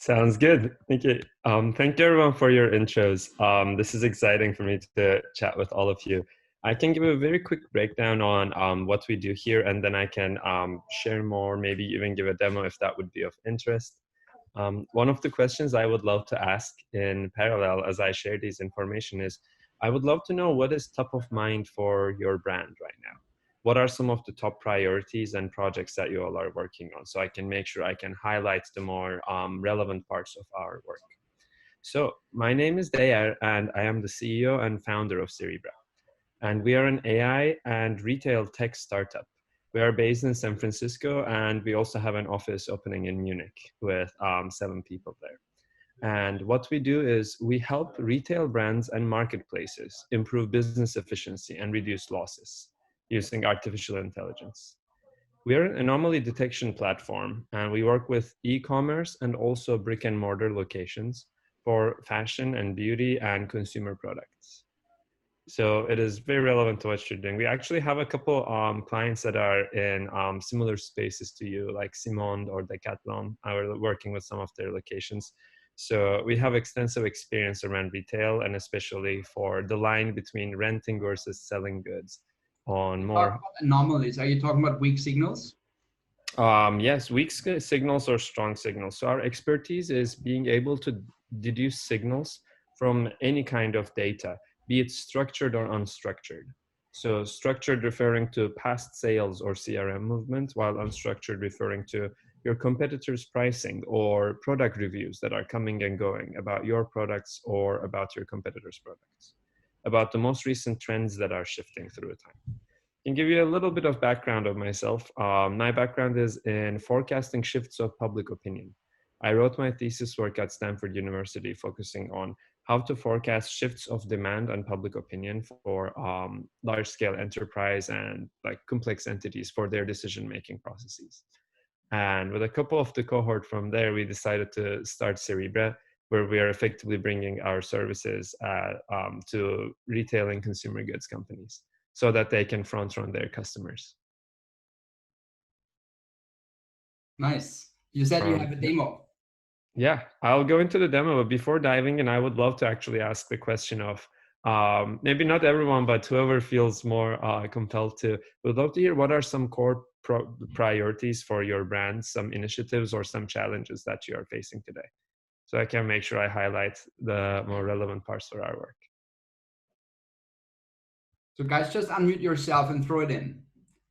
Sounds good. Thank you. Thank you everyone for your intros. This is exciting for me to chat with all of you. I can give a very quick breakdown on what we do here, and then I can share more, maybe even give a demo if that would be of interest. One of the questions I would love to ask in parallel as I share these information is, I would love to know what is top of mind for your brand right now. What are some of the top priorities and projects that you all are working on, so I can make sure I can highlight the more relevant parts of our work. So my name is Deger, and I am the CEO and founder of Cerebra. And we are an AI and retail tech startup. We are based in San Francisco, and we also have an office opening in Munich with 7 people there. And what we do is we help retail brands and marketplaces improve business efficiency and reduce losses using artificial intelligence. We are an anomaly detection platform, and we work with e-commerce and also brick and mortar locations for fashion and beauty and consumer products. So it is very relevant to what you're doing. We actually have a couple clients that are in similar spaces to you, like Simone or Decathlon. We're working with some of their locations. So we have extensive experience around retail, and especially for the line between renting versus selling goods on more. Anomalies, are you talking about weak signals? Yes, weak signals or strong signals. So our expertise is being able to deduce signals from any kind of data, be it structured or unstructured. So structured referring to past sales or CRM movement, while unstructured referring to your competitors' pricing or product reviews that are coming and going about your products or about your competitors' products, about the most recent trends that are shifting through time. I can give you a little bit of background of myself. My background is in forecasting shifts of public opinion. I wrote my thesis work at Stanford University focusing on how to forecast shifts of demand and public opinion for large-scale enterprise and like complex entities for their decision-making processes. And with a couple of the cohort from there, we decided to start Cerebra, where we are effectively bringing our services to retail and consumer goods companies, so that they can front run their customers. Nice. You said you have a demo. Yeah, I'll go into the demo, but before diving in, I would love to actually ask the question of, maybe not everyone, but whoever feels more compelled to, would love to hear what are some core priorities for your brand, some initiatives or some challenges that you are facing today. So I can make sure I highlight the more relevant parts for our work. So guys, just unmute yourself and throw it in.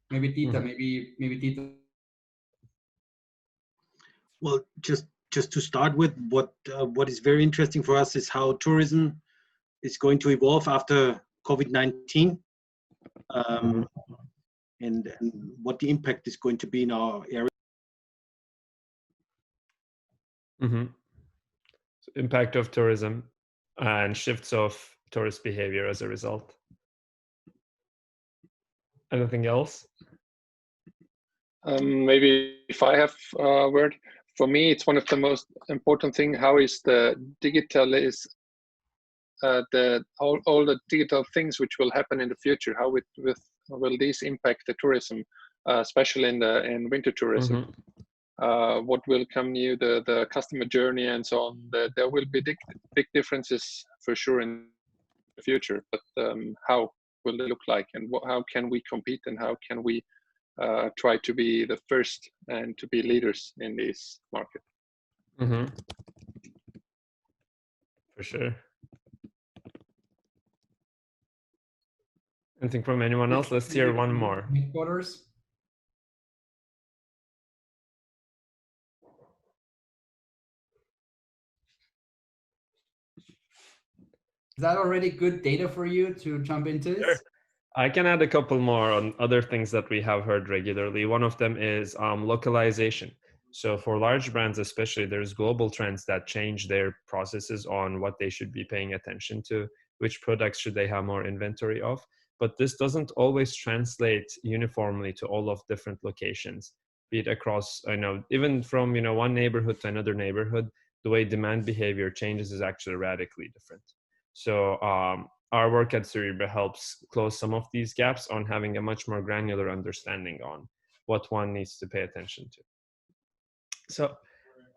Maybe Tita, maybe Tita. Well, just to start with, what is very interesting for us is how tourism is going to evolve after COVID-19, and what the impact is going to be in our area. So impact of tourism and shifts of tourist behavior as a result. Anything else? Maybe if I have a word, for me, it's one of the most important thing. How is the digital all the digital things which will happen in the future? How will these impact the tourism, especially in winter tourism? What will come new, the customer journey and so on? There will be big differences for sure in the future, but how will they look like, and how can we compete, and how can we try to be the first and to be leaders in this market? For sure. Anything from anyone else? Let's hear one more. Headquarters. Is that already good data for you to jump into this? Sure. I can add a couple more on other things that we have heard regularly. One of them is localization. So for large brands especially, there's global trends that change their processes on what they should be paying attention to, which products should they have more inventory of. But this doesn't always translate uniformly to all of different locations, be it across, even from one neighborhood to another neighborhood, the way demand behavior changes is actually radically different. So our work at Cerebra helps close some of these gaps on having a much more granular understanding on what one needs to pay attention to. So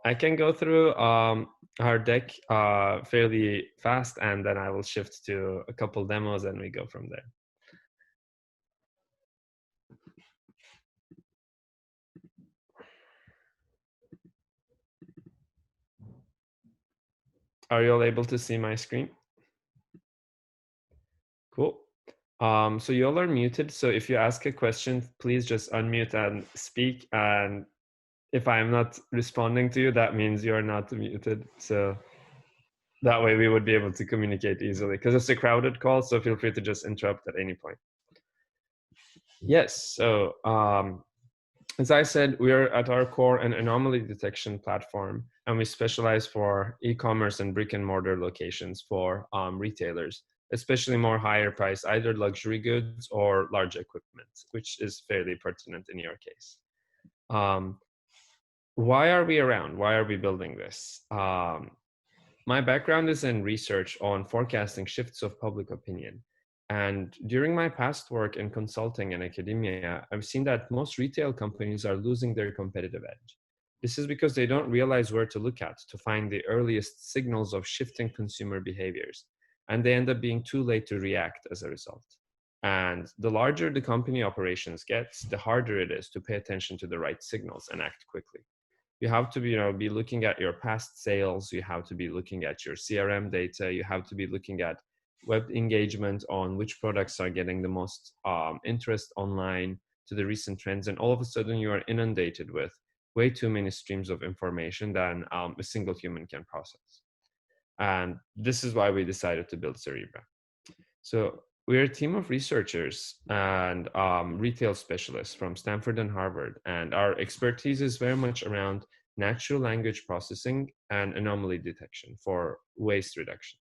I can go through our deck fairly fast, and then I will shift to a couple demos and we go from there. Are you all able to see my screen? Cool. So you all are muted. So if you ask a question, please just unmute and speak. And if I'm not responding to you, that means you're not muted. So that way we would be able to communicate easily, because it's a crowded call. So feel free to just interrupt at any point. Yes. So as I said, we are at our core an anomaly detection platform, and we specialize for e-commerce and brick and mortar locations for retailers, especially more higher price, either luxury goods or large equipment, which is fairly pertinent in your case. Why are we around? Why are we building this? My background is in research on forecasting shifts of public opinion. And during my past work in consulting and academia, I've seen that most retail companies are losing their competitive edge. This is because they don't realize where to look at to find the earliest signals of shifting consumer behaviors, and they end up being too late to react as a result. And the larger the company operations gets, the harder it is to pay attention to the right signals and act quickly. You have to be looking at your past sales. You have to be looking at your CRM data. You have to be looking at web engagement on which products are getting the most interest online, to the recent trends. And all of a sudden you are inundated with way too many streams of information than a single human can process. And this is why we decided to build Cerebra. So we're a team of researchers and retail specialists from Stanford and Harvard, and our expertise is very much around natural language processing and anomaly detection for waste reduction.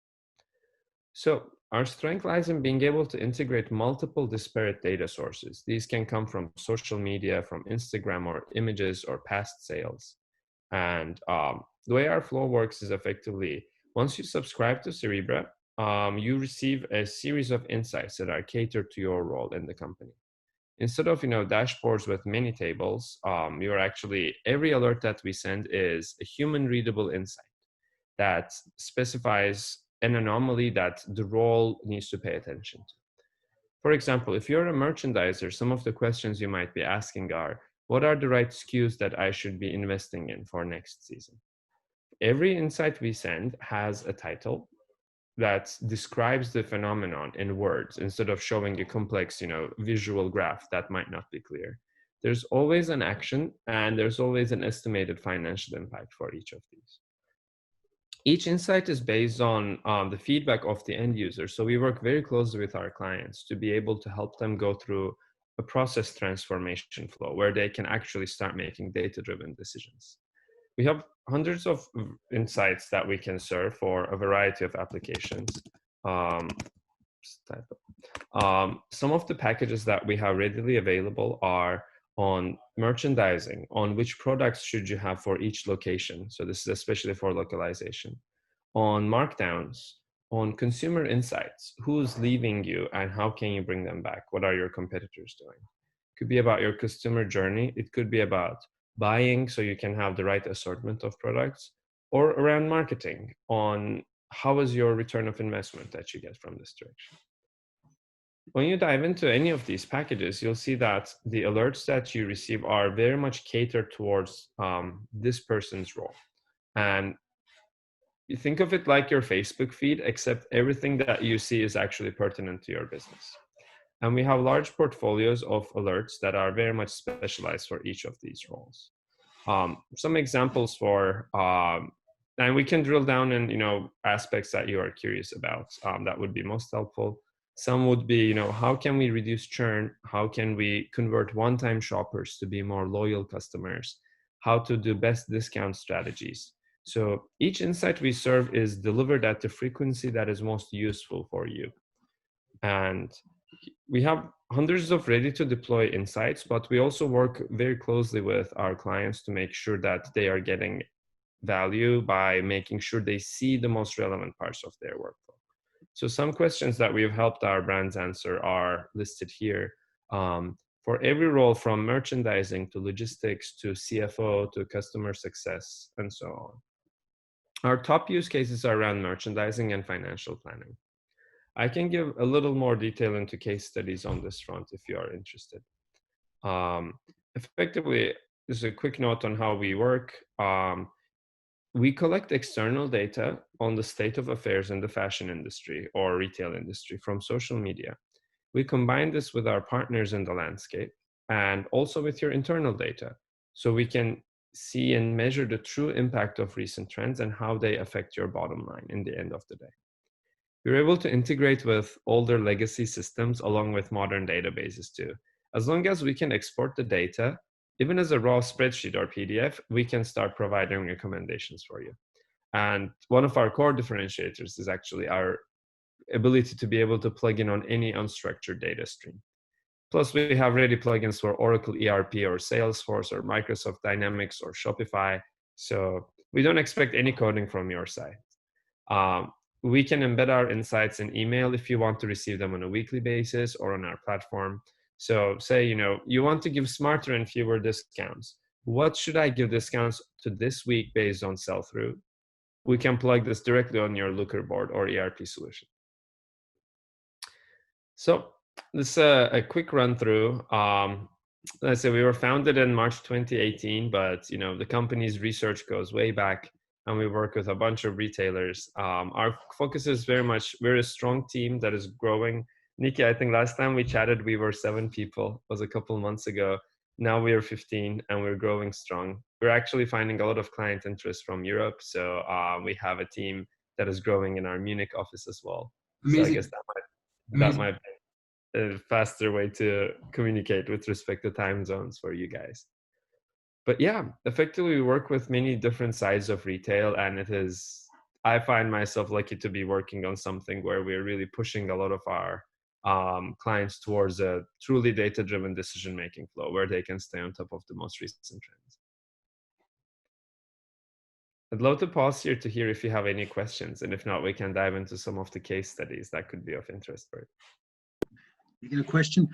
So our strength lies in being able to integrate multiple disparate data sources. These can come from social media, from Instagram, or images, or past sales. And the way our flow works is effectively, once you subscribe to Cerebra, you receive a series of insights that are catered to your role in the company. Instead of dashboards with many tables, you're actually, every alert that we send is a human readable insight that specifies an anomaly that the role needs to pay attention to. For example, if you're a merchandiser, some of the questions you might be asking are, what are the right SKUs that I should be investing in for next season? Every insight we send has a title that describes the phenomenon in words instead of showing a complex, visual graph that might not be clear. There's always an action, and there's always an estimated financial impact for each of these. Each insight is based on the feedback of the end user. So we work very closely with our clients to be able to help them go through a process transformation flow where they can actually start making data-driven decisions. We have hundreds of insights that we can serve for a variety of applications. Some of the packages that we have readily available are on merchandising, on which products should you have for each location. So this is especially for localization. On markdowns, on consumer insights, who's leaving you and how can you bring them back? What are your competitors doing? It could be about your customer journey. It could be about buying so you can have the right assortment of products, or around marketing on how is your return of investment that you get from this direction. When you dive into any of these packages, you'll see that the alerts that you receive are very much catered towards this person's role. And you think of it like your Facebook feed, except everything that you see is actually pertinent to your business. And we have large portfolios of alerts that are very much specialized for each of these roles. Some examples for, and we can drill down in aspects that you are curious about that would be most helpful. Some would be, how can we reduce churn? How can we convert one-time shoppers to be more loyal customers? How to do best discount strategies? So each insight we serve is delivered at the frequency that is most useful for you. And we have hundreds of ready-to-deploy insights, but we also work very closely with our clients to make sure that they are getting value by making sure they see the most relevant parts of their workflow. So some questions that we've helped our brands answer are listed here. for every role from merchandising to logistics to CFO to customer success and so on. Our top use cases are around merchandising and financial planning. I can give a little more detail into case studies on this front if you are interested. Effectively, just a quick note on how we work. We collect external data on the state of affairs in the fashion industry or retail industry from social media. We combine this with our partners in the landscape and also with your internal data, so we can see and measure the true impact of recent trends and how they affect your bottom line in the end of the day. We're able to integrate with older legacy systems along with modern databases too. As long as we can export the data, even as a raw spreadsheet or PDF, we can start providing recommendations for you. And one of our core differentiators is actually our ability to be able to plug in on any unstructured data stream. Plus, we have ready plugins for Oracle ERP or Salesforce or Microsoft Dynamics or Shopify. So we don't expect any coding from your side. We can embed our insights in email if you want to receive them on a weekly basis or on our platform. So say, you want to give smarter and fewer discounts. What should I give discounts to this week based on sell-through? We can plug this directly on your Looker board or ERP solution. So this is a quick run through. Let's say we were founded in March 2018, but the company's research goes way back, and we work with a bunch of retailers. Our focus is very much, we're a strong team that is growing. Nikki, I think last time we chatted, we were 7 people. It was a couple months ago. Now we are 15 and we're growing strong. We're actually finding a lot of client interest from Europe. So we have a team that is growing in our Munich office as well. Amazing. So I guess that might be a faster way to communicate with respect to time zones for you guys. But yeah, effectively we work with many different sides of retail, and I find myself lucky to be working on something where we're really pushing a lot of our clients towards a truly data-driven decision-making flow where they can stay on top of the most recent trends. I'd love to pause here to hear if you have any questions, and if not, we can dive into some of the case studies that could be of interest for you. I get a question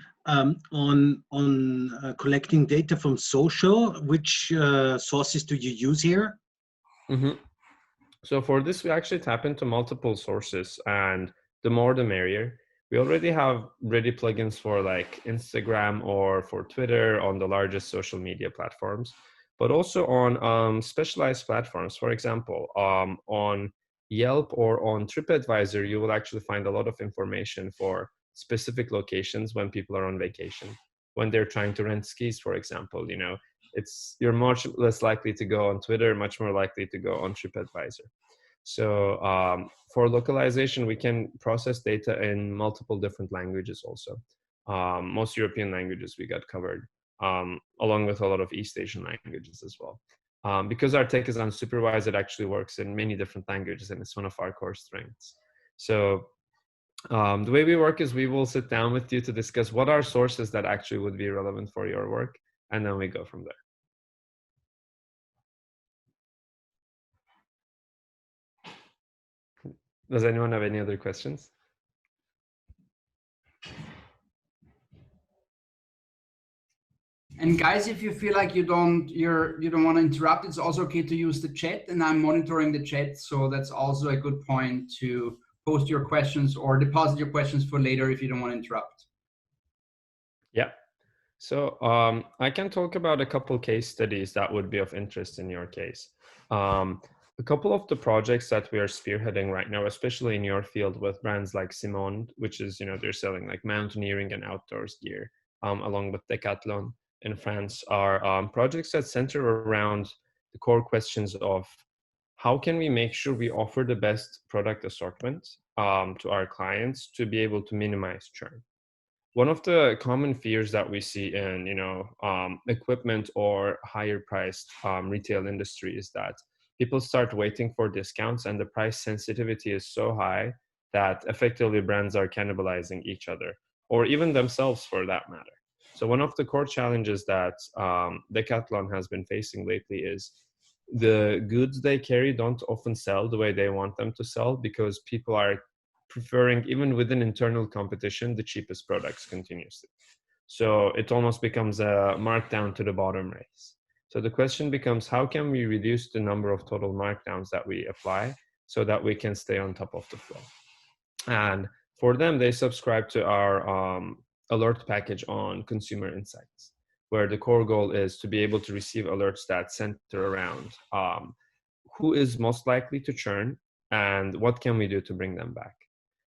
on collecting data from social. Which sources do you use here? Mm-hmm. So for this, we actually tap into multiple sources, and the more the merrier. We already have ready plugins for like Instagram or for Twitter on the largest social media platforms, but also on specialized platforms. For example, on Yelp or on TripAdvisor, you will actually find a lot of information for specific locations when people are on vacation, when they're trying to rent skis, for example. You're much less likely to go on Twitter, much more likely to go on TripAdvisor. So for localization, we can process data in multiple different languages also. Most European languages we got covered, along with a lot of East Asian languages as well. Because our tech is unsupervised, it actually works in many different languages, and it's one of our core strengths. So the way we work is we will sit down with you to discuss what are sources that actually would be relevant for your work, and then we go from there. Does anyone have any other questions? And guys, if you feel like you don't want to interrupt, it's also okay to use the chat, and I'm monitoring the chat, so that's also a good point to post your questions or deposit your questions for later if you don't want to interrupt. Yeah. So I can talk about a couple case studies that would be of interest in your case. A couple of the projects that we are spearheading right now, especially in your field with brands like Simone, which is, they're selling like mountaineering and outdoors gear, along with Decathlon in France, are projects that center around the core questions of how can we make sure we offer the best product assortment to our clients to be able to minimize churn. One of the common fears that we see in, equipment or higher priced retail industry is that people start waiting for discounts, and the price sensitivity is so high that effectively brands are cannibalizing each other, or even themselves for that matter. So one of the core challenges that Decathlon has been facing lately is the goods they carry don't often sell the way they want them to sell, because people are preferring, even within internal competition, the cheapest products continuously. So it almost becomes a markdown to the bottom race. So the question becomes, how can we reduce the number of total markdowns that we apply so that we can stay on top of the flow? And for them, they subscribe to our alert package on consumer insights, where the core goal is to be able to receive alerts that center around who is most likely to churn and what can we do to bring them back.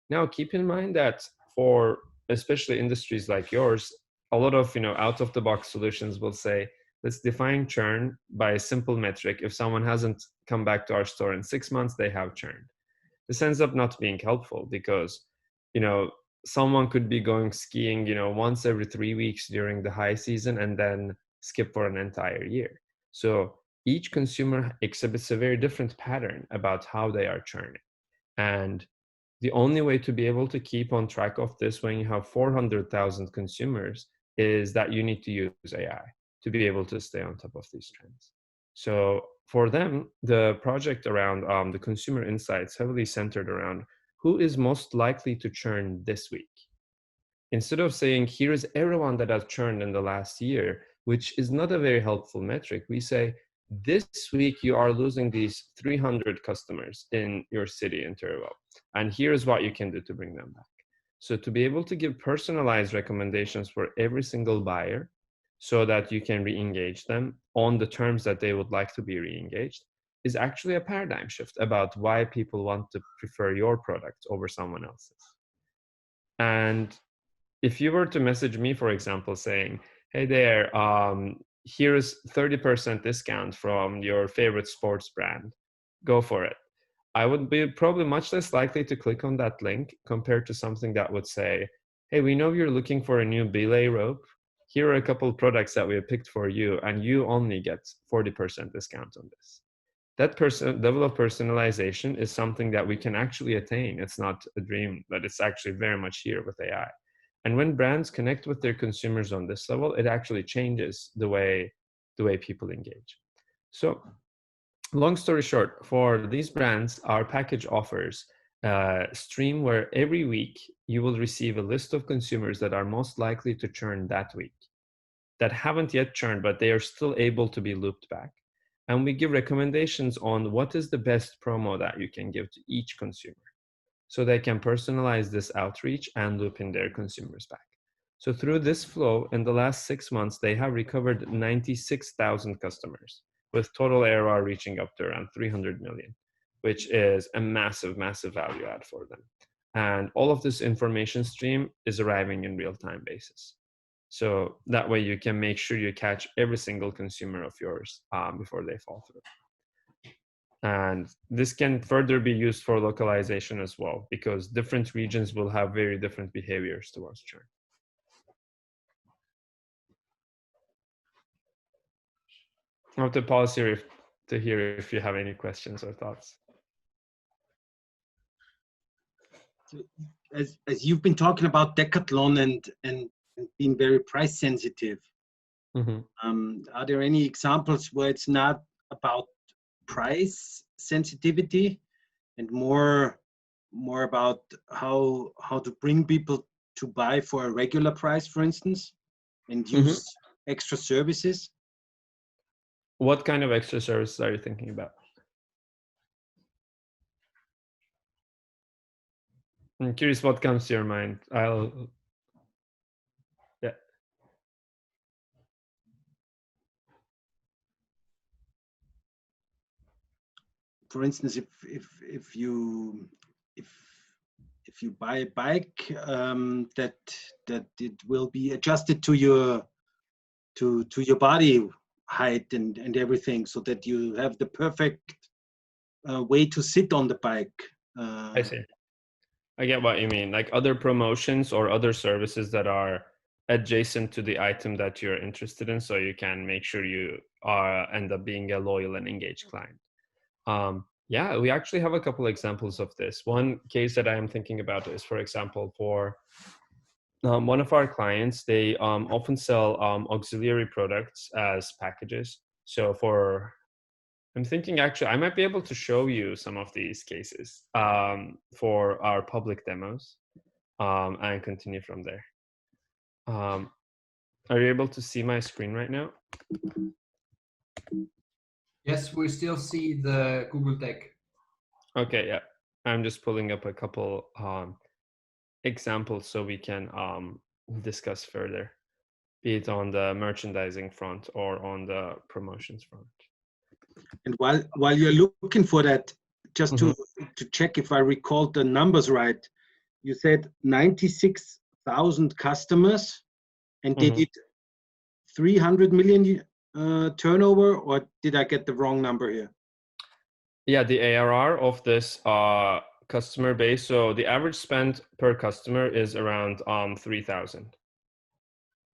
Now, keep in mind that for especially industries like yours, a lot of out of the box solutions will say, let's define churn by a simple metric. If someone hasn't come back to our store in 6 months, they have churned. This ends up not being helpful because someone could be going skiing once every 3 weeks during the high season and then skip for an entire year. So each consumer exhibits a very different pattern about how they are churning. And the only way to be able to keep on track of this when you have 400,000 consumers is that you need to use AI to be able to stay on top of these trends. So for them, the project around the consumer insights heavily centered around who is most likely to churn this week. Instead of saying, here is everyone that has churned in the last year, which is not a very helpful metric, we say, this week you are losing these 300 customers in your city in Teruel, and here's what you can do to bring them back. So to be able to give personalized recommendations for every single buyer so that you can re-engage them on the terms that they would like to be re-engaged is actually a paradigm shift about why people want to prefer your product over someone else's. And if you were to message me, for example, saying, hey there, here's 30% discount from your favorite sports brand, go for it. I would be probably much less likely to click on that link compared to something that would say, hey, we know you're looking for a new belay rope. Here are a couple of products that we have picked for you, and you only get 40% discount on this. That level of personalization is something that we can actually attain. It's not a dream, but it's actually very much here with AI. And when brands connect with their consumers on this level, it actually changes the way people engage. So long story short, for these brands, our package offers a stream where every week you will receive a list of consumers that are most likely to churn that week, that haven't yet churned, but they are still able to be looped back. And we give recommendations on what is the best promo that you can give to each consumer, so they can personalize this outreach and loop in their consumers back. So through this flow, in the last 6 months, they have recovered 96,000 customers, with total ARR reaching up to around 300 million, which is a massive, massive value add for them. And all of this information stream is arriving in real-time basis. So that way you can make sure you catch every single consumer of yours before they fall through. And this can further be used for localization as well, because different regions will have very different behaviors towards churn. I have to pause here to hear if you have any questions or thoughts. As you've been talking about Decathlon and being very price sensitive, are there any examples where it's not about price sensitivity and more about how to bring people to buy for a regular price, for instance, and use extra services? What kind of extra services are you thinking about? I'm curious what comes to your mind. Yeah. For instance, if you buy a bike, that it will be adjusted to your body height and everything, so that you have the perfect way to sit on the bike. I see. I get what you mean. Like other promotions or other services that are adjacent to the item that you're interested in, so you can make sure you end up being a loyal and engaged client. Yeah, we actually have a couple examples of this. One case that I am thinking about is, for example, for one of our clients, they often sell auxiliary products as packages. So I'm thinking actually I might be able to show you some of these cases for our public demos and continue from there. Are you able to see my screen right now? Yes, we still see the Google Deck. Okay, yeah. I'm just pulling up a couple examples so we can discuss further, be it on the merchandising front or on the promotions front. And while you're looking for that, just to check if I recall the numbers right, you said 96,000 customers, and they did 300 million turnover, or did I get the wrong number here? Yeah, the ARR of this customer base. So the average spend per customer is around 3,000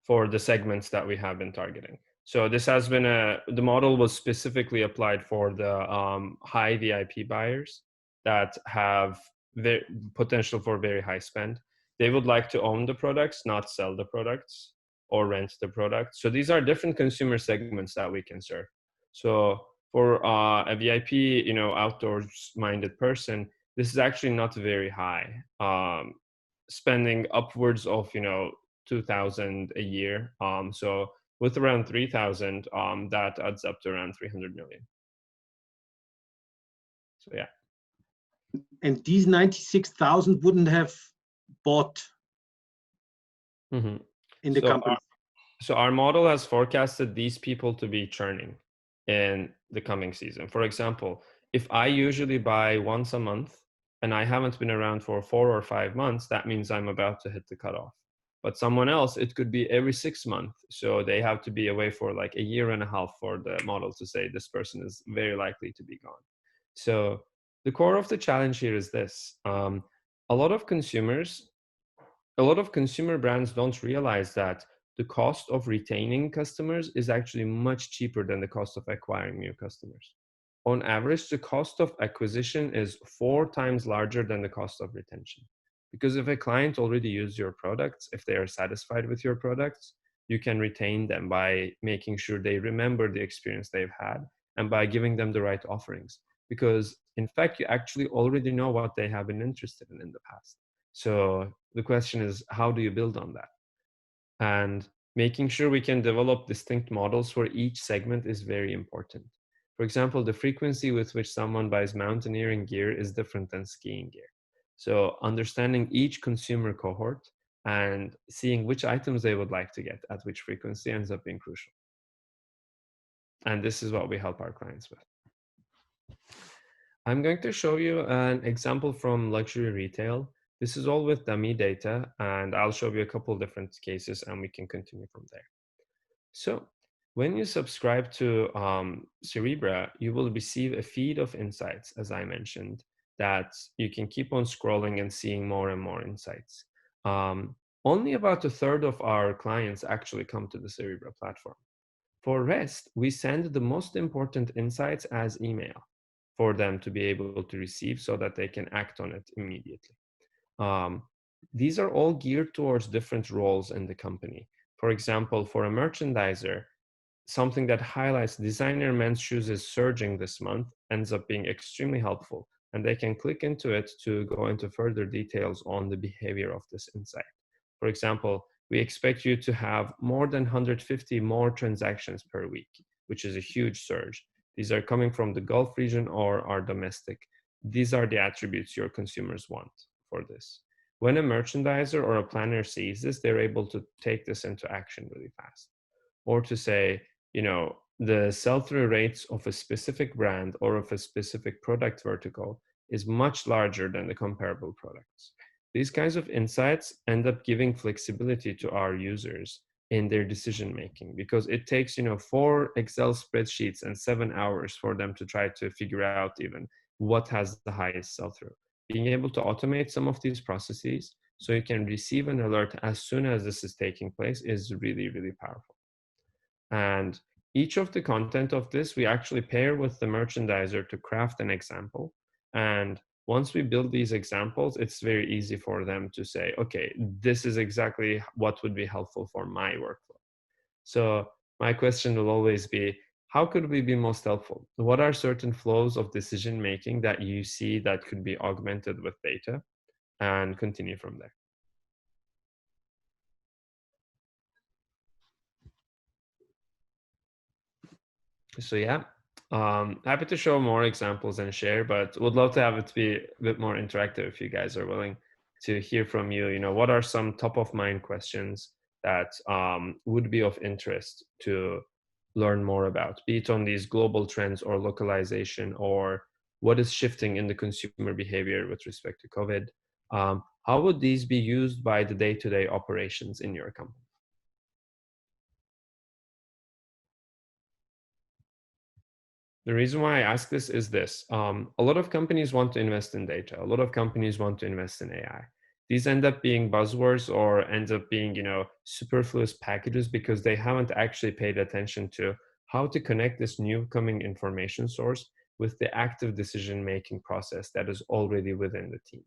for the segments that we have been targeting. So this has been the model was specifically applied for the high VIP buyers that have the potential for very high spend. They would like to own the products, not sell the products or rent the products. So these are different consumer segments that we can serve. So for a VIP, outdoors minded person, this is actually not very high. Spending upwards of, 2,000 a year. So with around 3,000, that adds up to around 300 million. So yeah. And these 96,000 wouldn't have bought in the company. So our model has forecasted these people to be churning in the coming season. For example, if I usually buy once a month and I haven't been around for 4 or 5 months, that means I'm about to hit the cutoff. But someone else, it could be every 6 months. So they have to be away for like a year and a half for the model to say this person is very likely to be gone. So the core of the challenge here is this. A lot of consumer brands don't realize that the cost of retaining customers is actually much cheaper than the cost of acquiring new customers. On average, the cost of acquisition is 4 times larger than the cost of retention. Because if a client already used your products, if they are satisfied with your products, you can retain them by making sure they remember the experience they've had and by giving them the right offerings. Because in fact, you actually already know what they have been interested in the past. So the question is, how do you build on that? And making sure we can develop distinct models for each segment is very important. For example, the frequency with which someone buys mountaineering gear is different than skiing gear. So understanding each consumer cohort and seeing which items they would like to get at which frequency ends up being crucial. And this is what we help our clients with. I'm going to show you an example from luxury retail. This is all with dummy data, and I'll show you a couple different cases and we can continue from there. So when you subscribe to Cerebra, you will receive a feed of insights, as I mentioned, that you can keep on scrolling and seeing more and more insights. Only about a third of our clients actually come to the Cerebra platform. For rest, we send the most important insights as email for them to be able to receive so that they can act on it immediately. These are all geared towards different roles in the company. For example, for a merchandiser, something that highlights designer men's shoes is surging this month ends up being extremely helpful. And they can click into it to go into further details on the behavior of this insight. For example, we expect you to have more than 150 more transactions per week, which is a huge surge. These are coming from the Gulf region or are domestic. These are the attributes your consumers want for this. When a merchandiser or a planner sees this, they're able to take this into action really fast. Or to say, the sell-through rates of a specific brand or of a specific product vertical is much larger than the comparable products. These kinds of insights end up giving flexibility to our users in their decision making, because it takes 4 Excel spreadsheets and 7 hours for them to try to figure out even what has the highest sell-through. Being able to automate some of these processes so you can receive an alert as soon as this is taking place is really, really powerful. And each of the content of this, we actually pair with the merchandiser to craft an example. And once we build these examples, it's very easy for them to say, okay, this is exactly what would be helpful for my workflow. So my question will always be, how could we be most helpful? What are certain flows of decision making that you see that could be augmented with data, and continue from there? So yeah, happy to show more examples and share, but would love to have it be a bit more interactive if you guys are willing to hear from you. You know, what are some top of mind questions that would be of interest to learn more about, be it on these global trends or localization, or what is shifting in the consumer behavior with respect to COVID? How would these be used by the day-to-day operations in your company? The reason why I ask this is this. A lot of companies want to invest in data. A lot of companies want to invest in AI. These end up being buzzwords or end up being, you know, superfluous packages because they haven't actually paid attention to how to connect this new coming information source with the active decision-making process that is already within the team.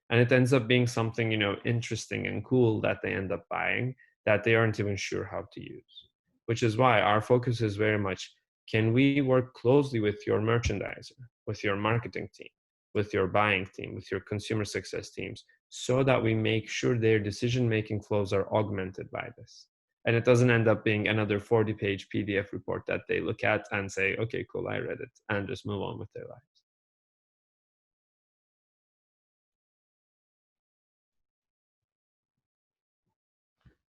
And it ends up being something, you know, interesting and cool that they end up buying that they aren't even sure how to use, which is why our focus is very much, can we work closely with your merchandiser, with your marketing team, with your buying team, with your consumer success teams, so that we make sure their decision-making flows are augmented by this? And it doesn't end up being another 40-page PDF report that they look at and say, okay, cool, I read it, and just move on with their lives.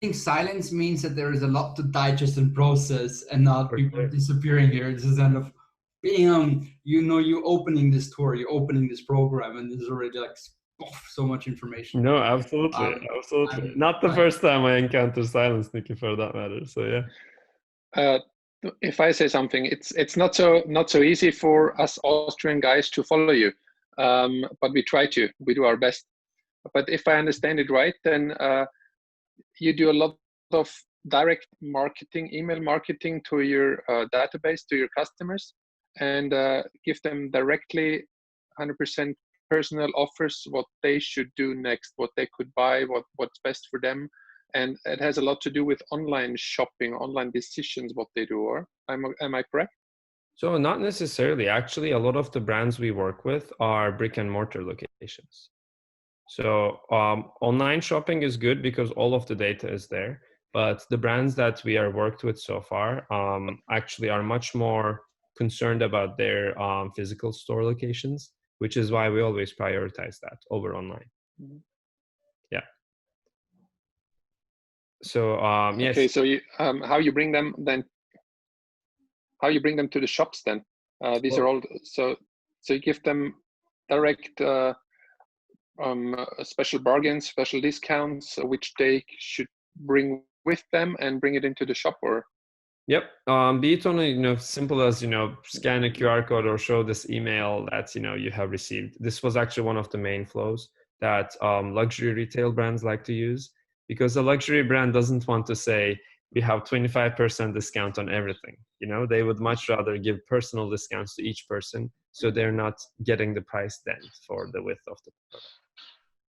I think silence means that there is a lot to digest and process, and not people disappearing here. This is kind of bam, you know, you opening this tour, you opening this program, and there's already like so much information. No, absolutely, absolutely. Not the first time I encounter silence, Nikki, for that matter. So yeah. If I say something, it's not so easy for us Austrian guys to follow you, but we try to. We do our best. But if I understand it right, then you do a lot of direct marketing, email marketing to your database, to your customers, and give them directly 100% personal offers, what they should do next, what they could buy, what's best for them. And it has a lot to do with online shopping, online decisions, what they do. Or am I correct? So not necessarily. Actually, a lot of the brands we work with are brick and mortar locations. So online shopping is good because all of the data is there. But the brands that we are worked with so far actually are much more concerned about their physical store locations, which is why we always prioritize that over online. Mm-hmm. Yeah. So yes. Okay. So you, how you bring them then? How you bring them to the shops then? These are all so you give them direct special bargains, special discounts, which they should bring with them and bring it into the shop, or? Yep. Be it on a simple as scan a QR code or show this email that you have received. This was actually one of the main flows that luxury retail brands like to use, because a luxury brand doesn't want to say we have 25% discount on everything. They would much rather give personal discounts to each person, so they're not getting the price dent for the width of the product.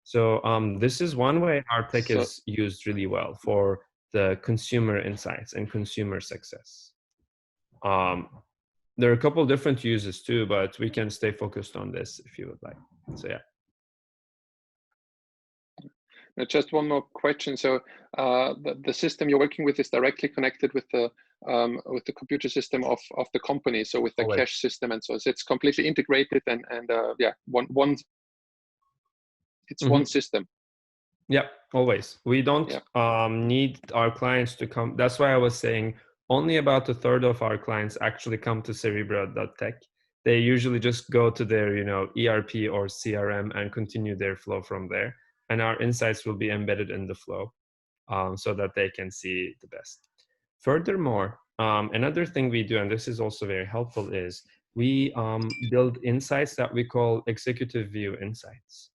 So this is one way our tech is used really well for the consumer insights and consumer success. There are a couple different uses too, but we can stay focused on this if you would like. So yeah. Just one more question. So the system you're working with is directly connected with the computer system of the company. So with the cash system, and so it's completely integrated and yeah, one. It's one system. Yeah, always. We don't need our clients to come. That's why I was saying only about a third of our clients actually come to cerebra.tech. They usually just go to their ERP or CRM and continue their flow from there. And our insights will be embedded in the flow so that they can see the best. Furthermore, another thing we do, and this is also very helpful, is we build insights that we call executive view insights.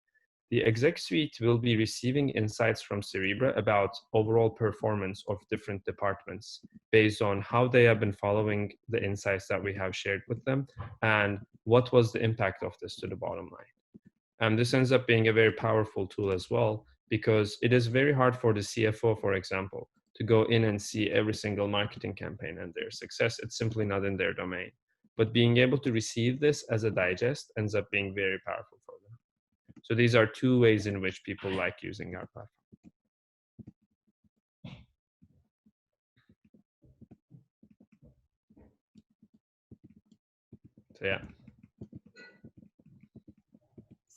The exec suite will be receiving insights from Cerebra about overall performance of different departments based on how they have been following the insights that we have shared with them and what was the impact of this to the bottom line. And this ends up being a very powerful tool as well, because it is very hard for the CFO, for example, to go in and see every single marketing campaign and their success. It's simply not in their domain. But being able to receive this as a digest ends up being very powerful for them. So these are two ways in which people like using our platform. Yeah.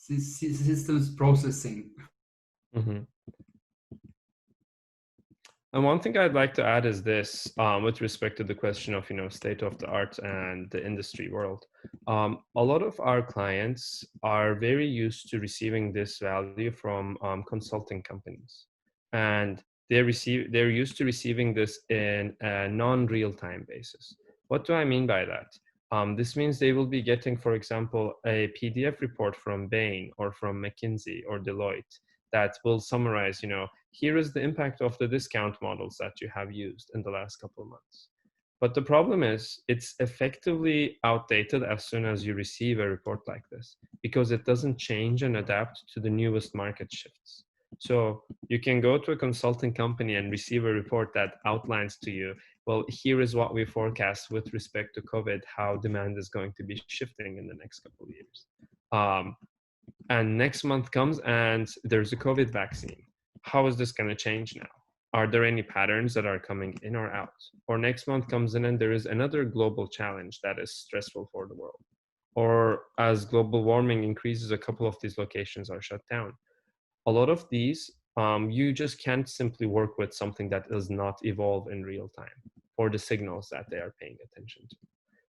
Systems processing. Mm-hmm. And one thing I'd like to add is this, with respect to the question of, state of the art and the industry world. A lot of our clients are very used to receiving this value from consulting companies, and they're used to receiving this in a non-real-time basis. What do I mean by that? This means they will be getting, for example, a PDF report from Bain or from McKinsey or Deloitte that will summarize, here is the impact of the discount models that you have used in the last couple of months. But the problem is it's effectively outdated as soon as you receive a report like this, because it doesn't change and adapt to the newest market shifts. So you can go to a consulting company and receive a report that outlines to you, well, here is what we forecast with respect to COVID, how demand is going to be shifting in the next couple of years. And next month comes and there's a COVID vaccine. How is this going to change now? Are there any patterns that are coming in or out? Or next month comes in and there is another global challenge that is stressful for the world. Or as global warming increases, a couple of these locations are shut down. A lot of these, you just can't simply work with something that does not evolve in real time or the signals that they are paying attention to.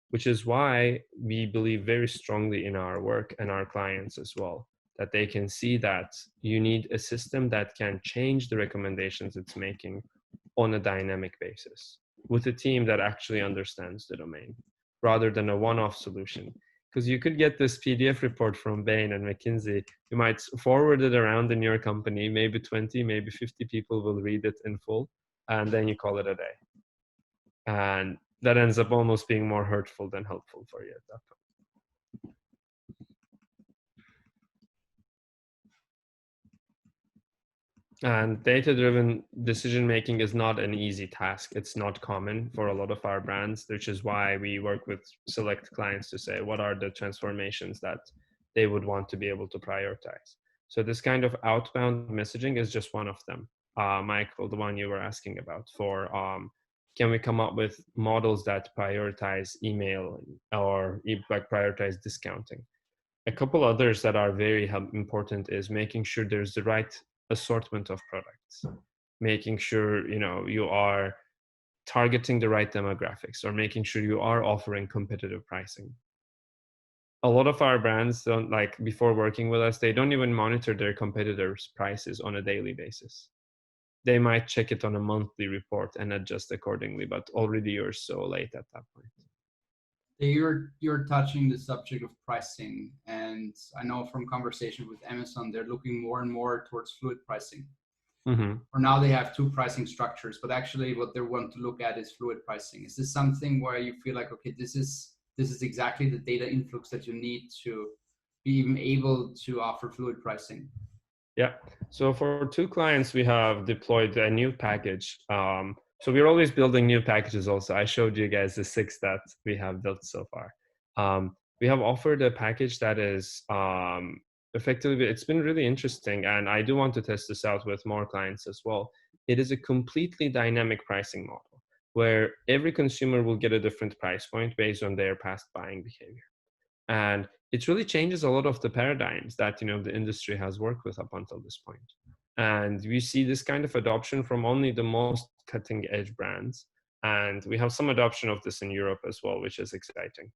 Which is why we believe very strongly in our work and our clients as well, that they can see that you need a system that can change the recommendations it's making on a dynamic basis with a team that actually understands the domain rather than a one-off solution. Because you could get this PDF report from Bain and McKinsey, you might forward it around in your company, maybe 20, maybe 50 people will read it in full, and then you call it a day. And that ends up almost being more hurtful than helpful for you at that point. And data-driven decision-making is not an easy task. It's not common for a lot of our brands, which is why we work with select clients to say, what are the transformations that they would want to be able to prioritize? So this kind of outbound messaging is just one of them. Michael, the one you were asking about for, can we come up with models that prioritize email or prioritize discounting? A couple others that are very important is making sure there's the right assortment of products, making sure you are targeting the right demographics, or making sure you are offering competitive pricing. A lot of our brands don't, before working with us, they don't even monitor their competitors' prices on a daily basis. They might check it on a monthly report and adjust accordingly, but already you're so late at that point. You're touching the subject of pricing, and I know from conversation with Amazon, they're looking more and more towards fluid pricing. Mm-hmm. For now, they have two pricing structures, but actually what they want to look at is fluid pricing. Is this something where you feel like, okay, this is exactly the data influx that you need to be even able to offer fluid pricing? Yeah. So for 2 clients, we have deployed a new package. So we're always building new packages also. I showed you guys the 6 that we have built so far. We have offered a package that is effectively, it's been really interesting, and I do want to test this out with more clients as well. It is a completely dynamic pricing model where every consumer will get a different price point based on their past buying behavior. And it really changes a lot of the paradigms that the industry has worked with up until this point. And we see this kind of adoption from only the most cutting edge brands. And we have some adoption of this in Europe as well, which is exciting.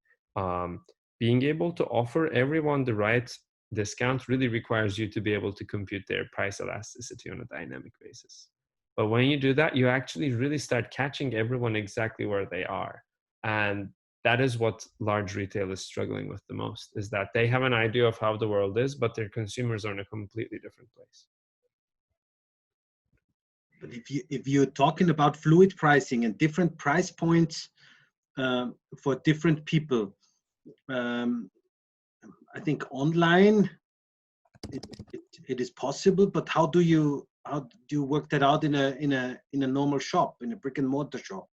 Being able to offer everyone the right discount really requires you to be able to compute their price elasticity on a dynamic basis. But when you do that, you actually really start catching everyone exactly where they are. And that is what large retail is struggling with the most, is that they have an idea of how the world is, but their consumers are in a completely different place. But if you're talking about fluid pricing and different price points for different people, I think online it is possible. But how do you work that out in a normal shop, in a brick and mortar shop?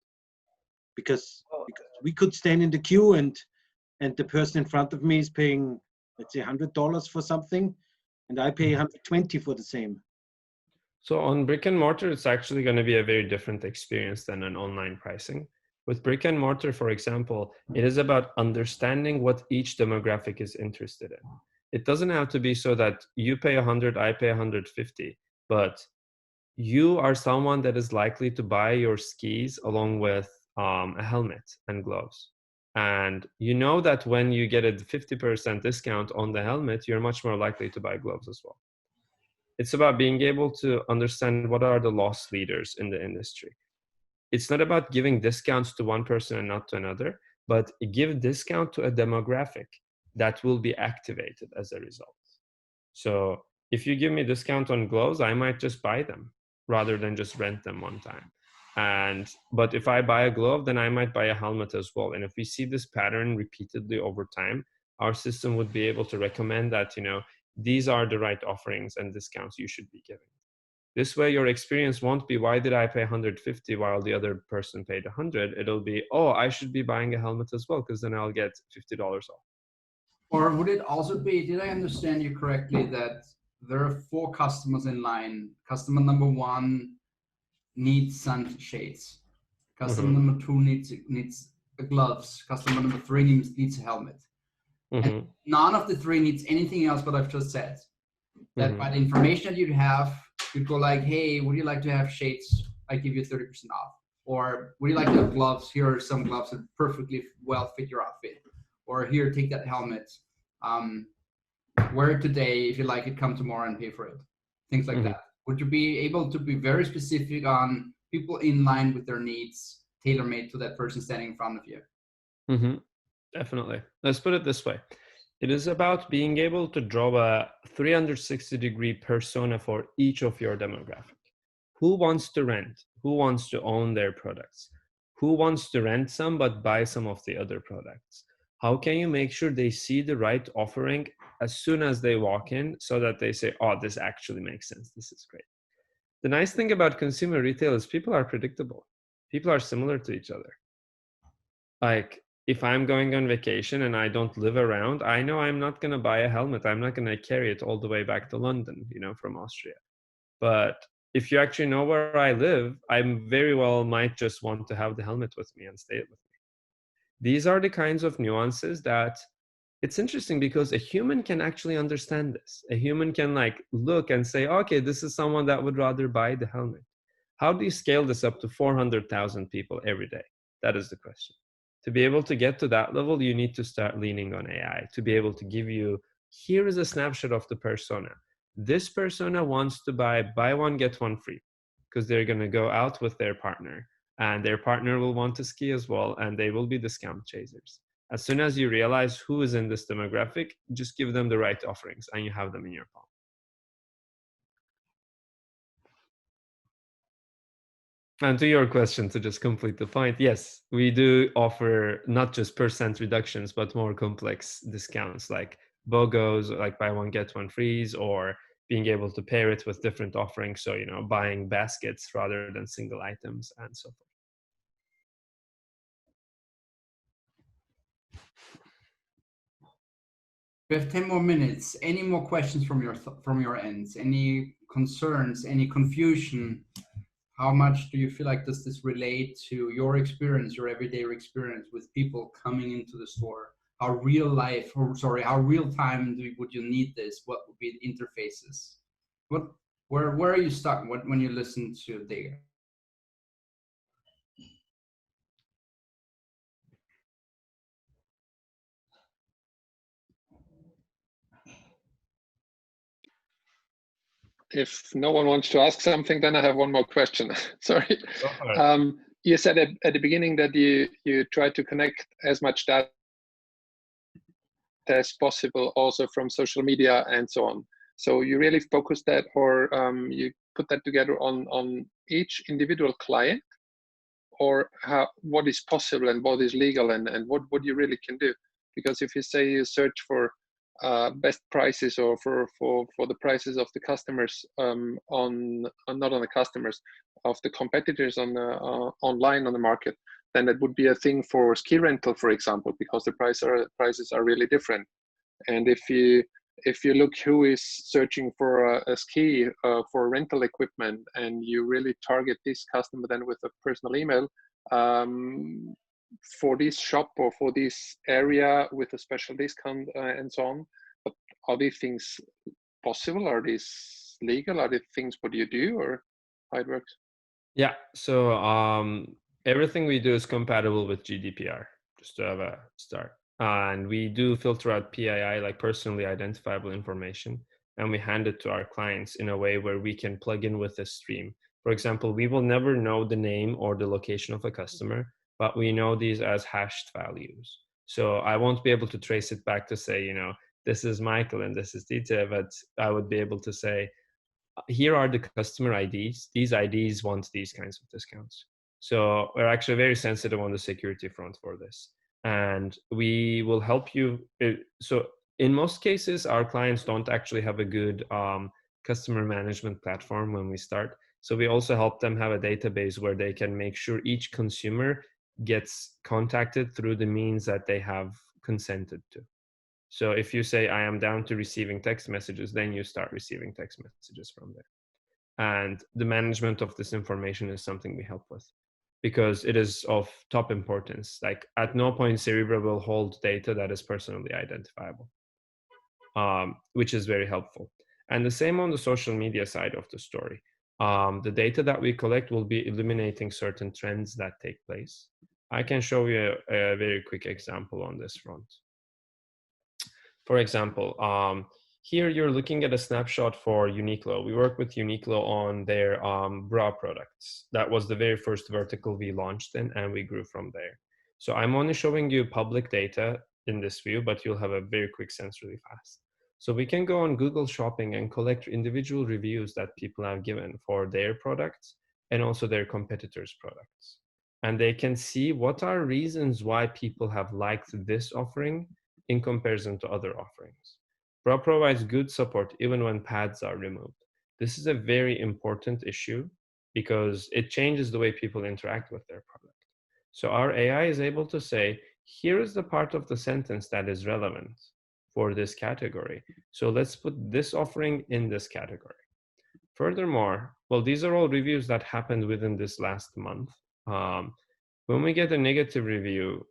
Because we could stand in the queue and the person in front of me is paying, let's say, $100 for something, and I pay $120 for the same. So on brick and mortar, it's actually going to be a very different experience than an online pricing, With brick and mortar, for example, it is about understanding what each demographic is interested in. It doesn't have to be so that you pay 100, I pay 150, but you are someone that is likely to buy your skis along with a helmet and gloves. And you know that when you get a 50% discount on the helmet, you're much more likely to buy gloves as well. It's about being able to understand what are the loss leaders in the industry. It's not about giving discounts to one person and not to another, but give discount to a demographic that will be activated as a result. So if you give me discount on gloves, I might just buy them rather than just rent them one time. But if I buy a glove, then I might buy a helmet as well. And if we see this pattern repeatedly over time, our system would be able to recommend that, these are the right offerings and discounts you should be giving. This way, your experience won't be, why did I pay 150 while the other person paid 100? It'll be, oh, I should be buying a helmet as well, because then I'll get $50 off. Or would it also be, did I understand you correctly, that there are 4 customers in line? Customer number 1 needs sunshades. Customer number 2 needs gloves. Customer number 3 needs a helmet. And none of the 3 needs anything else but I've just said. That by the information that you'd have, you'd go like, hey, would you like to have shades? I give you 30% off. Or would you like to have gloves? Here are some gloves that perfectly well fit your outfit. Or here, take that helmet. Wear it today. If you like it, come tomorrow and pay for it. Things like that. Would you be able to be very specific on people in line with their needs, tailor-made to that person standing in front of you? Definitely. Let's put it this way. It is about being able to draw a 360-degree persona for each of your demographic. Who wants to rent? Who wants to own their products? Who wants to rent some but buy some of the other products? How can you make sure they see the right offering as soon as they walk in so that they say, oh, this actually makes sense. This is great. The nice thing about consumer retail is people are predictable. People are similar to each other. Like, if I'm going on vacation and I don't live around, I know I'm not going to buy a helmet. I'm not going to carry it all the way back to London, from Austria. But if you actually know where I live, I very well might just want to have the helmet with me and stay it with me. These are the kinds of nuances that it's interesting because a human can actually understand this. A human can look and say, okay, this is someone that would rather buy the helmet. How do you scale this up to 400,000 people every day? That is the question. To be able to get to that level, you need to start leaning on AI to be able to give you, here is a snapshot of the persona. This persona wants to buy one, get one free, because they're going to go out with their partner and their partner will want to ski as well. And they will be discount chasers. As soon as you realize who is in this demographic, just give them the right offerings and you have them in your palm. And to your question, to just complete the point, yes, we do offer not just percent reductions, but more complex discounts like BOGOs, like buy one, get one frees, or being able to pair it with different offerings. So, buying baskets rather than single items and so forth. We have 10 more minutes. Any more questions from your ends? Any concerns? Any confusion? How much do you feel like does this relate to your experience, your everyday experience with people coming into the store? How real time would you need this? What would be the interfaces? Where are you stuck when you listen to Deger? If no one wants to ask something, then I have one more question. Sorry. You said at the beginning that you try to connect as much data as possible also from social media and so on. So you really focus that, or you put that together on each individual client, or what is possible and what is legal and what you really can do? Because if you say you search for best prices or for the prices of the customers not on the customers, of the competitors on the online on the market, then that would be a thing for ski rental, for example, because the prices are really different. And if if you look who is searching for a ski for rental equipment, and you really target this customer then with a personal email for this shop or for this area with a special discount and so on. But are these things possible? Are these legal? Are these things what you do, or how it works? Yeah, so everything we do is compatible with GDPR, just to have a start. And we do filter out PII, like personally identifiable information, and we hand it to our clients in a way where we can plug in with a stream. For example, we will never know the name or the location of a customer, but we know these as hashed values. So I won't be able to trace it back to say, you know, this is Michael and this is Dieter, but I would be able to say, here are the customer IDs. These IDs want these kinds of discounts. So we're actually very sensitive on the security front for this. And we will help you. So in most cases, our clients don't actually have a good customer management platform when we start. So we also help them have a database where they can make sure each consumer gets contacted through the means that they have consented to. So if you say, I am down to receiving text messages, then you start receiving text messages from there. And the management of this information is something we help with because it is of top importance. Like at no point Cerebra will hold data that is personally identifiable, which is very helpful. And the same on the social media side of the story. The data that we collect will be illuminating certain trends that take place. I can show you a very quick example on this front. For example, here you're looking at a snapshot for Uniqlo. We work with Uniqlo on their bra products. That was the very first vertical we launched in, and we grew from there. So I'm only showing you public data in this view, but you'll have a very quick sense really fast. So we can go on Google Shopping and collect individual reviews that people have given for their products and also their competitors' products. And they can see what are reasons why people have liked this offering in comparison to other offerings. Bra provides good support even when pads are removed. This is a very important issue because it changes the way people interact with their product. So our AI is able to say, here is the part of the sentence that is relevant for this category. So let's put this offering in this category. Furthermore, well, these are all reviews that happened within this last month. When we get a negative review,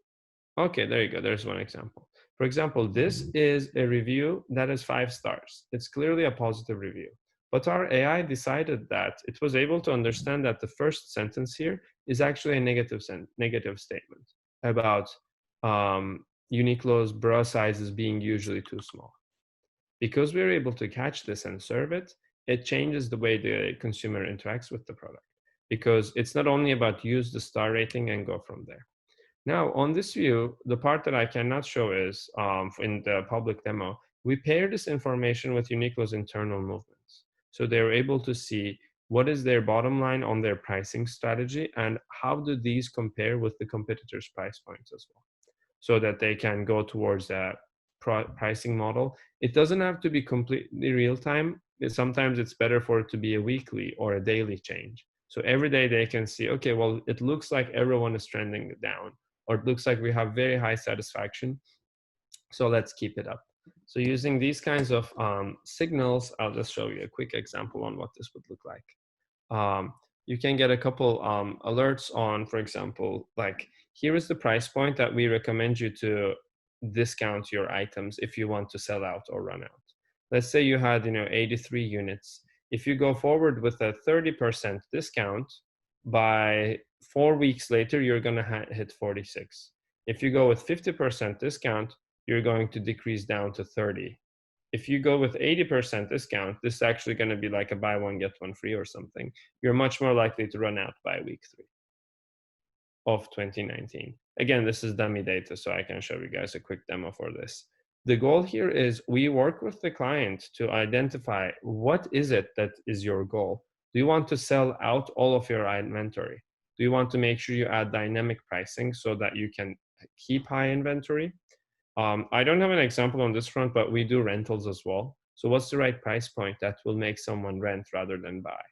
okay, there you go, there's one example. For example, this is a review that is 5 stars. It's clearly a positive review. But our AI decided that it was able to understand that the first sentence here is actually a negative statement about Uniqlo's bra sizes being usually too small. Because we're able to catch this and serve it, it changes the way the consumer interacts with the product. Because it's not only about use the star rating and go from there. Now, on this view, the part that I cannot show is in the public demo, we pair this information with Uniqlo's internal movements. So they're able to see what is their bottom line on their pricing strategy and how do these compare with the competitors' price points as well, so that they can go towards a pricing model. It doesn't have to be completely real time. Sometimes it's better for it to be a weekly or a daily change. So every day they can see, okay, well, it looks like everyone is trending down, or it looks like we have very high satisfaction. So let's keep it up. So using these kinds of signals, I'll just show you a quick example on what this would look like. You can get a couple alerts on, for example, like here is the price point that we recommend you to discount your items if you want to sell out or run out. Let's say you had 83 units. If you go forward with a 30% discount, by 4 weeks later, you're going to hit 46. If you go with 50% discount, you're going to decrease down to 30. If you go with 80% discount, this is actually going to be like a buy one, get one free or something. You're much more likely to run out by week 3 of 2019. Again, this is dummy data, so I can show you guys a quick demo for this. The goal here is we work with the client to identify what is it that is your goal. Do you want to sell out all of your inventory? Do you want to make sure you add dynamic pricing so that you can keep high inventory? I don't have an example on this front, but we do rentals as well. So what's the right price point that will make someone rent rather than buy,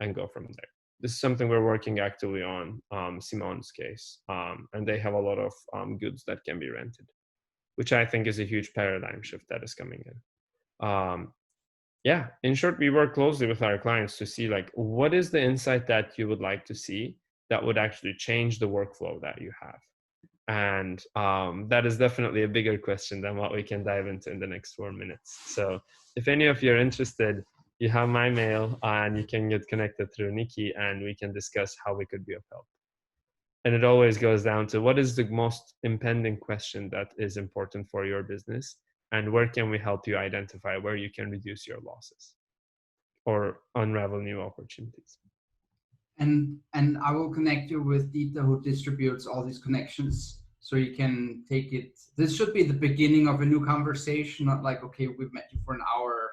and go from there? This is something we're working actively on, Simone's case, and they have a lot of goods that can be rented, which I think is a huge paradigm shift that is coming in. Yeah, in short, we work closely with our clients to see like, what is the insight that you would like to see that would actually change the workflow that you have? And that is definitely a bigger question than what we can dive into in the next 4 minutes. So if any of you are interested, you have my mail and you can get connected through Nikki and we can discuss how we could be of help. And it always goes down to what is the most impending question that is important for your business, and where can we help you identify where you can reduce your losses or unravel new opportunities. And I will connect you with Dieter, who distributes all these connections, so you can take it. This should be the beginning of a new conversation, not like, okay, we've met you for an hour,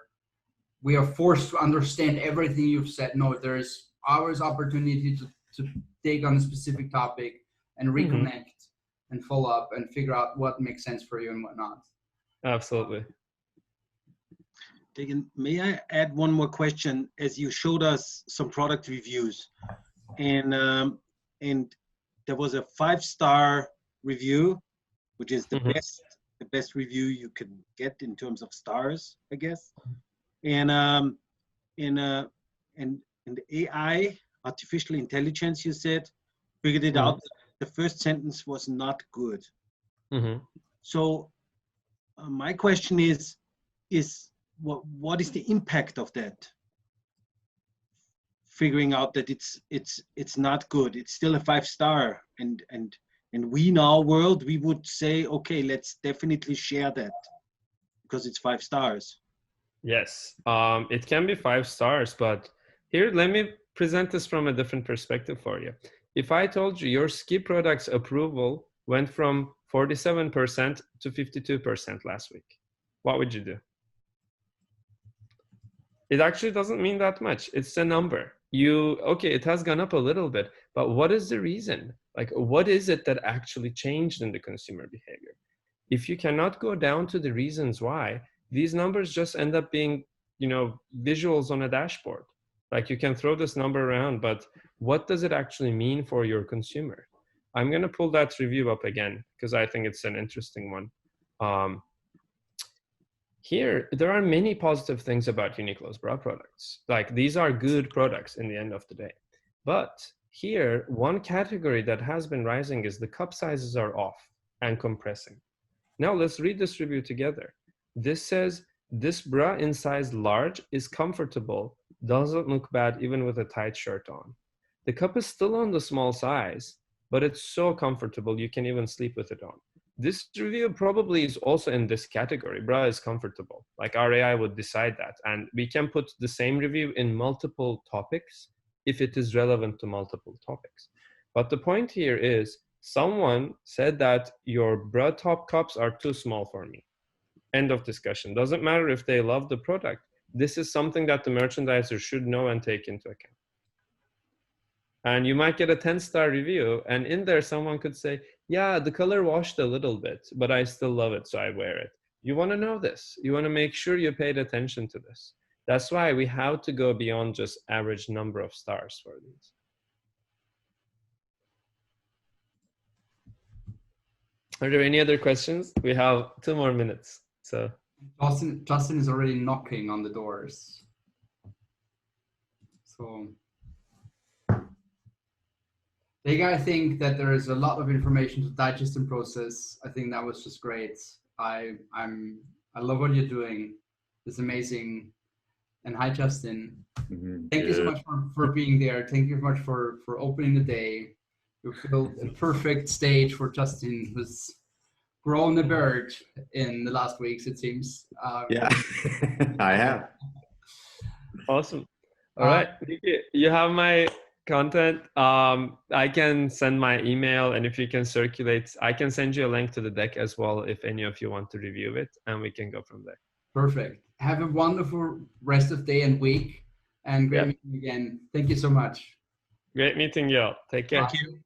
we are forced to understand everything you've said. No, there's always opportunity to take on a specific topic and reconnect and follow up and figure out what makes sense for you and what not. Absolutely. Deger, may I add one more question? As you showed us some product reviews, and there was a 5-star review, which is the best review you can get in terms of stars, I guess. And the AI, artificial intelligence, you said, figured it out. The first sentence was not good. So my question is what is the impact of that? Figuring out that it's not good. It's still a 5-star, and we in our world, we would say, okay, let's definitely share that because it's 5 stars. Yes, it can be 5 stars, but here, let me present this from a different perspective for you. If I told you your ski product's approval went from 47% to 52% last week, what would you do? It actually doesn't mean that much. It's a number. Okay, it has gone up a little bit, but what is the reason? Like, what is it that actually changed in the consumer behavior? If you cannot go down to the reasons why, these numbers just end up being, visuals on a dashboard. Like, you can throw this number around, but what does it actually mean for your consumer? I'm going to pull that review up again because I think it's an interesting one. Here, there are many positive things about Uniqlo's bra products. Like, these are good products in the end of the day. But here, one category that has been rising is the cup sizes are off and compressing. Now let's read this review together. This says, this bra in size large is comfortable, doesn't look bad even with a tight shirt on. The cup is still on the small size, but it's so comfortable you can even sleep with it on. This review probably is also in this category. Bra is comfortable. Like, our AI would decide that. And we can put the same review in multiple topics if it is relevant to multiple topics. But the point here is, someone said that your bra top cups are too small for me. End of discussion. Doesn't matter if they love the product. This is something that the merchandiser should know and take into account. And you might get a 10-star review, and in there someone could say, yeah, the color washed a little bit, but I still love it, so I wear it. You want to know this. You want to make sure you paid attention to this. That's why we have to go beyond just average number of stars for these. Are there any other questions? We have 2 more minutes. So Justin is already knocking on the doors. So I think that there is a lot of information to digest and process. I think that was just great. I love what you're doing. It's amazing. And hi, Justin. Thank you so much for being there. Thank you so much for opening the day. You built a perfect stage for Justin, who's grown a bird in the last weeks, it seems. Yeah, I have. Awesome. All right, you have my content. I can send my email, and if you can circulate, I can send you a link to the deck as well if any of you want to review it, and we can go from there. Perfect. Have a wonderful rest of day and week, and great meeting again. Thank you so much. Great meeting you all. Take care. Thank you.